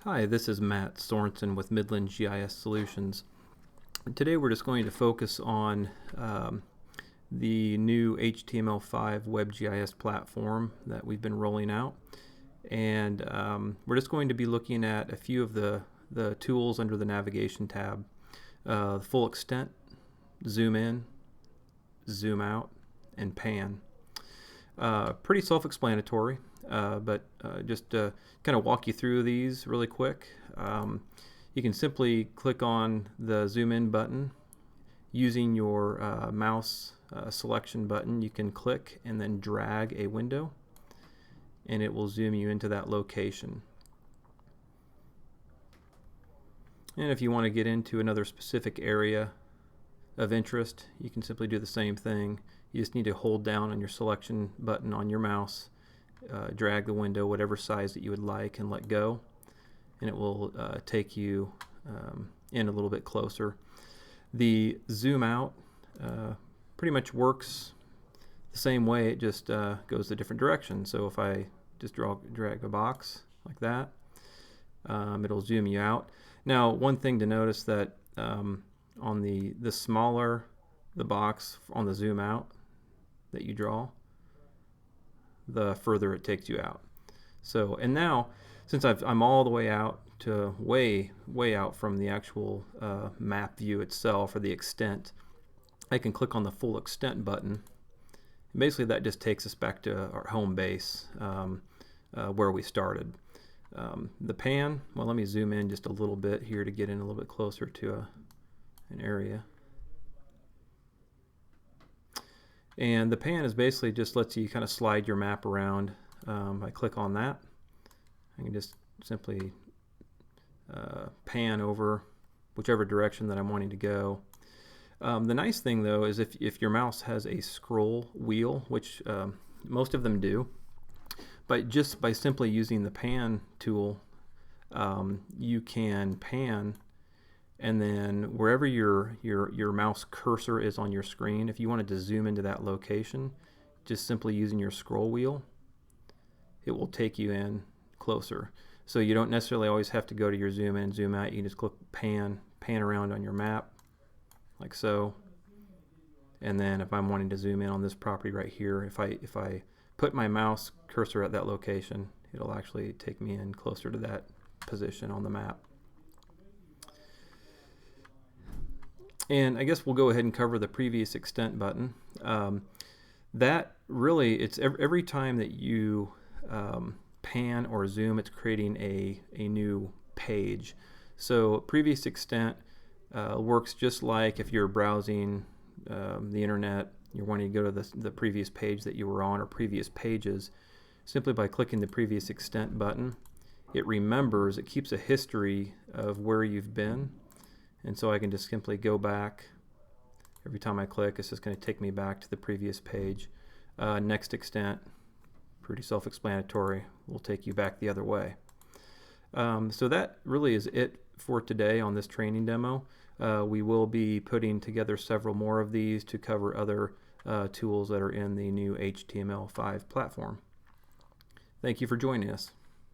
Hi, this is Matt Sorensen with Midland GIS Solutions. Today we're just going to focus on the new HTML5 WebGIS platform that we've been rolling out. And we're just going to be looking at a few of the tools under the navigation tab. Full extent, zoom in, zoom out, and pan. Pretty self-explanatory, but just to kind of walk you through these really quick. You can simply click on the zoom in button using your mouse selection button. You can click and then drag a window and it will zoom you into that location. And if you want to get into another specific area of interest, you can simply do the same thing. You just need to hold down on your selection button on your mouse, drag the window whatever size that you would like, and let go, and it will take you in a little bit closer. The zoom out pretty much works the same way, it just goes a different direction. So if I just drag a box like that, it'll zoom you out. Now, one thing to notice that on the smaller the box on the zoom out that you draw, the further it takes you out. So, and now since I'm all the way out to way out from the actual map view itself, or the extent, I can click on the full extent button. And basically that just takes us back to our home base where we started. The pan, well, let me zoom in just a little bit here to get in a little bit closer to an area. And the pan is basically just lets you kind of slide your map around. I click on that, I can just simply pan over whichever direction that I'm wanting to go. The nice thing though is if your mouse has a scroll wheel, which most of them do, but just by simply using the pan tool, you can pan, and then wherever your mouse cursor is on your screen, if you wanted to zoom into that location, just simply using your scroll wheel, it will take you in closer. So you don't necessarily always have to go to your zoom in, zoom out. You can just click pan around on your map like so. And then if I'm wanting to zoom in on this property right here, if I put my mouse cursor at that location, it'll actually take me in closer to that position on the map. And I guess we'll go ahead and cover the previous extent button. That really, it's every time that you pan or zoom, it's creating a new page. So previous extent works just like if you're browsing the internet, you're wanting to go to the previous page that you were on, or previous pages. Simply by clicking the previous extent button, it remembers, it keeps a history of where you've been. And so I can just simply go back. Every time I click, it's just going to take me back to the previous page. Next extent, pretty self-explanatory, will take you back the other way. So that really is it for today on this training demo. We will be putting together several more of these to cover other tools that are in the new HTML5 platform. Thank you for joining us.